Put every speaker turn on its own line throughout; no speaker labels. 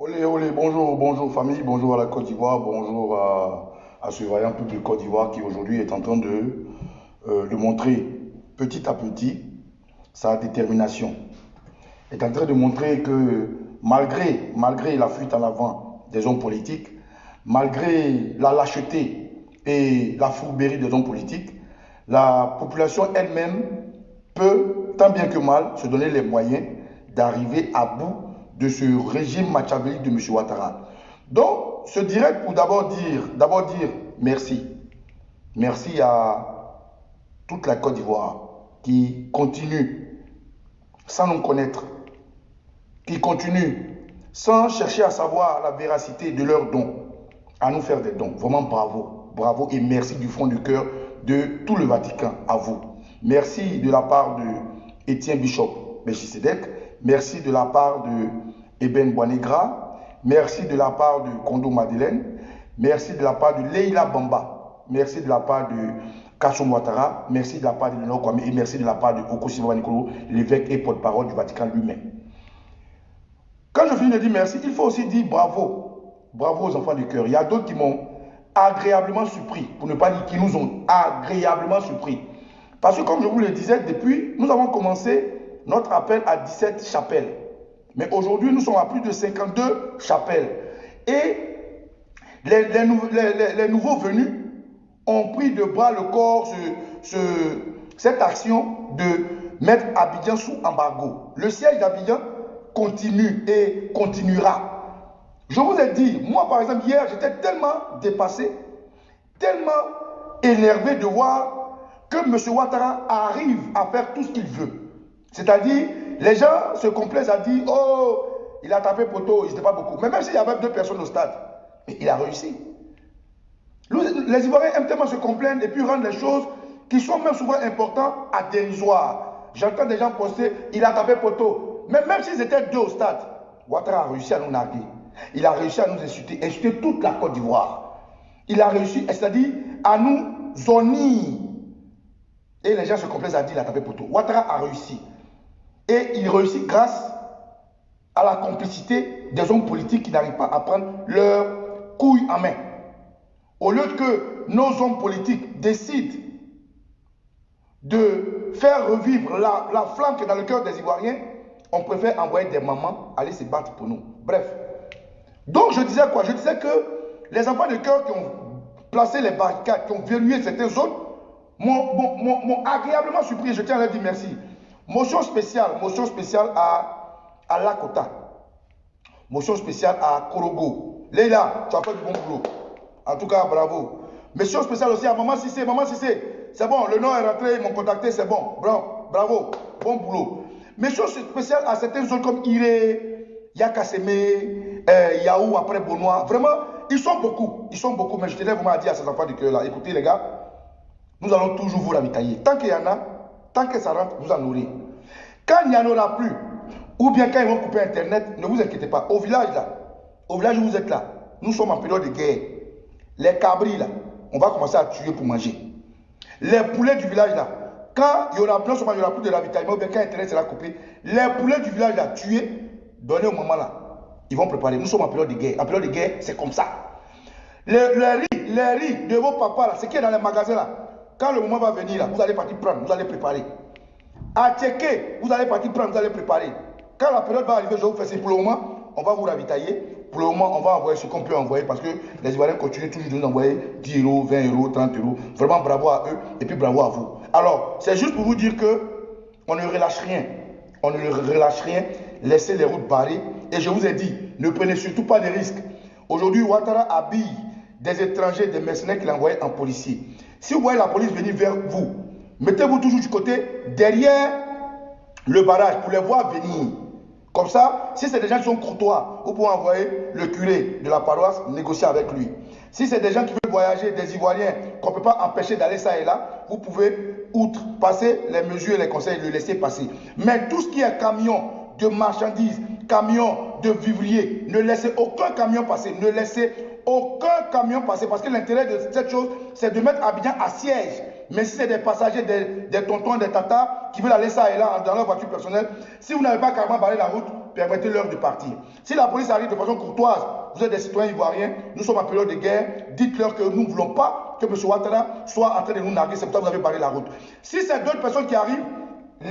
Olé, olé, bonjour, bonjour famille, bonjour à la Côte d'Ivoire, bonjour à ce vaillant peuple de Côte d'Ivoire qui aujourd'hui est en train de montrer petit à petit sa détermination. Est en train de montrer que malgré la fuite en avant des hommes politiques, malgré la lâcheté et la fourberie des hommes politiques, la population elle-même peut, tant bien que mal, se donner les moyens d'arriver à bout de ce régime machiavélique de M. Ouattara. Donc, ce direct pour d'abord dire merci. Merci à toute la Côte d'Ivoire qui continue sans nous connaître, qui continue sans chercher à savoir la véracité de leurs dons, à nous faire des dons. Vraiment bravo, bravo et merci du fond du cœur de tout le Vatican à vous. Merci de la part de Étienne Bishop Melchisedec, merci de la part de Eben Boanegra, merci de la part de Kondo Madeleine, merci de la part de Leila Bamba, merci de la part de Kassom Ouattara, merci de la part de Léonore Kwame et merci de la part de Oko Silva Nicolo, l'évêque et porte-parole du Vatican lui-même. Quand je finis de dire merci, il faut aussi dire bravo. Bravo aux enfants du cœur. Il y a d'autres qui m'ont agréablement surpris, pour ne pas dire qui nous ont agréablement surpris. Parce que comme je vous le disais, depuis, nous avons commencé notre appel à 17 chapelles. Mais aujourd'hui, nous sommes à plus de 52 chapelles. Et les nouveaux venus ont pris de bras le corps cette action de mettre Abidjan sous embargo. Le siège d'Abidjan continue et continuera. Je vous ai dit, moi par exemple, hier, j'étais tellement dépassé, tellement énervé de voir que M. Ouattara arrive à faire tout ce qu'il veut. C'est-à-dire, les gens se complaisent à dire, oh, il a tapé poteau, il n'était pas beaucoup. Mais même s'il y avait 2 personnes au stade, il a réussi. Les Ivoiriens aiment tellement se complaindre et puis rendre les choses qui sont même souvent importantes à dérisoire. J'entends des gens penser, il a tapé poteau. Mais même s'ils étaient 2 au stade, Ouattara a réussi à nous narguer. Il a réussi à nous insulter toute la Côte d'Ivoire. Il a réussi, c'est-à-dire à nous zonir. Et les gens se complaisent à dire, il a tapé poteau. Ouattara a réussi. Et il réussit grâce à la complicité des hommes politiques qui n'arrivent pas à prendre leur couille en main. Au lieu que nos hommes politiques décident de faire revivre la flamme qui est dans le cœur des Ivoiriens, on préfère envoyer des mamans aller se battre pour nous. Bref. Donc je disais quoi? Je disais que les enfants de cœur qui ont placé les barricades, qui ont verrouillé certaines zones, m'ont agréablement surpris. Je tiens à leur dire merci. Motion spéciale à Lakota. Motion spéciale à Korogo. Leila, tu as fait du bon boulot. En tout cas, bravo. Mention spéciale aussi à Maman Cissé. Maman Cissé, c'est bon, le nom est rentré, ils m'ont contacté, c'est bon. Bravo, bon boulot. Mention spéciale à certaines zones comme Iré, Yakaseme, Yaou, après Bonois. Vraiment, ils sont beaucoup, mais je tenais vraiment à dire à ces enfants du cœur là, écoutez les gars, nous allons toujours vous ravitailler. Tant qu'il y en a, tant que ça rentre, vous en aurez. Quand il n'y en aura plus, ou bien quand ils vont couper Internet, ne vous inquiétez pas. Au village là, au village où vous êtes là, nous sommes en période de guerre. Les cabris là, on va commencer à tuer pour manger. Les poulets du village là, quand il y aura plus, il y aura plus de ravitaillement, ou bien quand Internet sera coupé, les poulets du village là, tués, donnés au moment là, ils vont préparer. Nous sommes en période de guerre. En période de guerre, c'est comme ça. Les riz de vos papas là, ce qui est dans les magasins là, quand le moment va venir là, vous allez partir prendre, vous allez préparer. À checker, vous allez partir prendre, vous allez préparer. Quand la période va arriver, je vais vous faire ça. Pour le moment, on va vous ravitailler. Pour le moment, on va envoyer ce qu'on peut envoyer parce que les Ivoiriens continuent toujours de nous envoyer 10 euros, 20 euros, 30 euros. Vraiment bravo à eux et puis bravo à vous. Alors, c'est juste pour vous dire que on ne relâche rien. On ne relâche rien. Laissez les routes barrées. Et je vous ai dit, ne prenez surtout pas de risques. Aujourd'hui, Ouattara habille des étrangers, des mercenaires qu'il a envoyés en policier. Si vous voyez la police venir vers vous, mettez-vous toujours du côté derrière le barrage pour les voir venir. Comme ça, si c'est des gens qui sont courtois, vous pouvez envoyer le curé de la paroisse négocier avec lui. Si c'est des gens qui veulent voyager, des Ivoiriens, qu'on ne peut pas empêcher d'aller ça et là, vous pouvez outrepasser les mesures et les conseils, le laisser passer. Mais tout ce qui est camion de marchandises, camion de vivriers, ne laissez aucun camion passer. Ne laissez aucun camion passer. Parce que l'intérêt de cette chose, c'est de mettre Abidjan à siège. Mais si c'est des passagers, des tontons, des tatas qui veulent aller ça et là dans leur voiture personnelle, si vous n'avez pas carrément barré la route, permettez-leur de partir. Si la police arrive de façon courtoise, vous êtes des citoyens ivoiriens, nous sommes en période de guerre, dites-leur que nous ne voulons pas que M. Ouattara soit en train de nous narguer, c'est pour ça que vous avez barré la route. Si c'est d'autres personnes qui arrivent,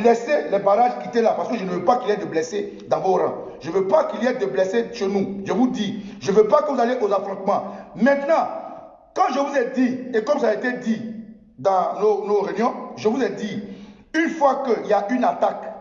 laissez les barrages quitter là, parce que je ne veux pas qu'il y ait de blessés dans vos rangs. Je ne veux pas qu'il y ait de blessés chez nous. Je vous dis, je ne veux pas que vous alliez aux affrontements. Maintenant, quand je vous ai dit, et comme ça a été dit dans nos réunions, je vous ai dit, une fois qu'il y a une attaque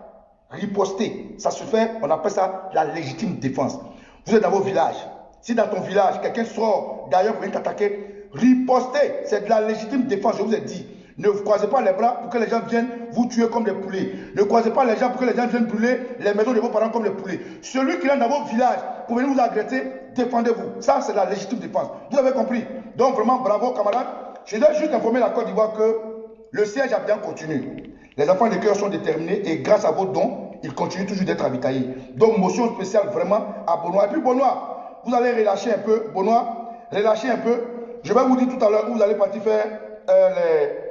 ripostée, ça se fait, on appelle ça la légitime défense. Vous êtes dans vos villages. Si dans ton village, quelqu'un sort d'ailleurs pour venir t'attaquer, ripostez, c'est de la légitime défense, je vous ai dit. Ne vous croisez pas les bras pour que les gens viennent vous tuer comme des poulets. Ne croisez pas les gens pour que les gens viennent brûler les maisons de vos parents comme des poulets. Celui qui est dans vos villages pour venir vous agresser, défendez-vous. Ça, c'est la légitime défense. Vous avez compris? Donc, vraiment, bravo, camarades. Je dois juste informer la Côte d'Ivoire que le siège a bien continué. Les enfants de cœur sont déterminés et grâce à vos dons, ils continuent toujours d'être ravitaillés. Donc, motion spéciale vraiment à Benoît. Et puis, Benoît, vous allez relâcher un peu. Benoît, relâchez un peu. Je vais vous dire tout à l'heure où vous allez partir faire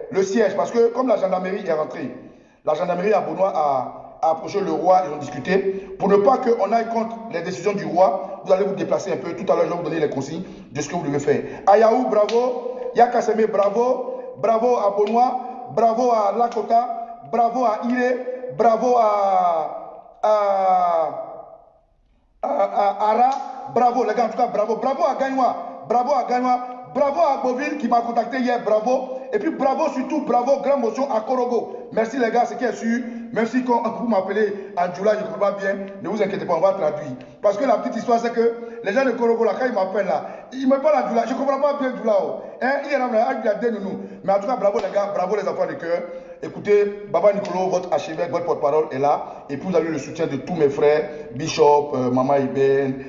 le siège, parce que comme la gendarmerie est rentrée, la gendarmerie à Benoît a approché le roi, ils ont discuté. Pour ne pas qu'on aille contre les décisions du roi, vous allez vous déplacer un peu. Tout à l'heure, je vais vous donner les consignes de ce que vous devez faire. Ayaou, bravo. Yakaseme, bravo. Bravo à Benoît. Bravo à Lakota. Bravo à Iré. Bravo à Ara. Bravo, les gars, en tout cas, bravo. Bravo à Gagnois. Bravo à Gagnois. Bravo à Boville qui m'a contacté hier, bravo. Et puis bravo surtout, bravo, grande motion à Korogo. Merci les gars, c'est qui est sûr. Même si quand vous m'appelez Andjoula, je ne comprends pas bien, ne vous inquiétez pas, on va traduire. Parce que la petite histoire, c'est que les gens de Korogo, là, quand ils m'appellent là, ils me parlent Andjoula, je ne comprends pas bien Andjoula. Hein? Mais en tout cas, bravo les gars, bravo les enfants de cœur. Écoutez, Baba Nicolo, votre archevêque, votre porte-parole est là. Et puis vous avez le soutien de tous mes frères, Bishop, Maman Iben,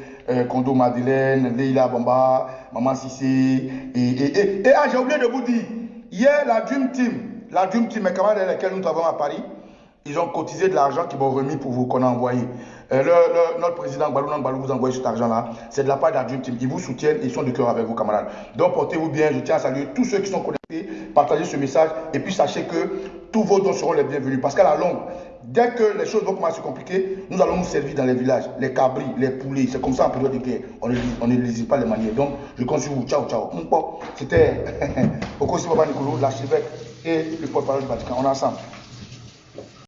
Kondo Madeleine, Leila Bamba, Maman Sissé. J'ai oublié de vous dire, hier, la Dream Team, mes camarades avec lesquels nous travaillons à Paris, ils ont cotisé de l'argent qu'ils m'ont remis pour vous, qu'on a envoyé. Notre président Balou vous envoie cet argent-là. C'est de la part de la Dream Team. Ils vous soutiennent et ils sont de cœur avec vous, camarades. Donc portez-vous bien. Je tiens à saluer tous ceux qui sont connectés. Partagez ce message. Et puis sachez que tous vos dons seront les bienvenus. Parce qu'à la longue, dès que les choses vont commencer à se compliquer, nous allons nous servir dans les villages. Les cabris, les poulets. C'est comme ça en période de guerre. On ne lésine pas les manières. Donc je compte sur vous. Ciao, ciao. C'était Okosi Baba Nicolo, l'archevêque et le porte-parole du Vatican. On est ensemble.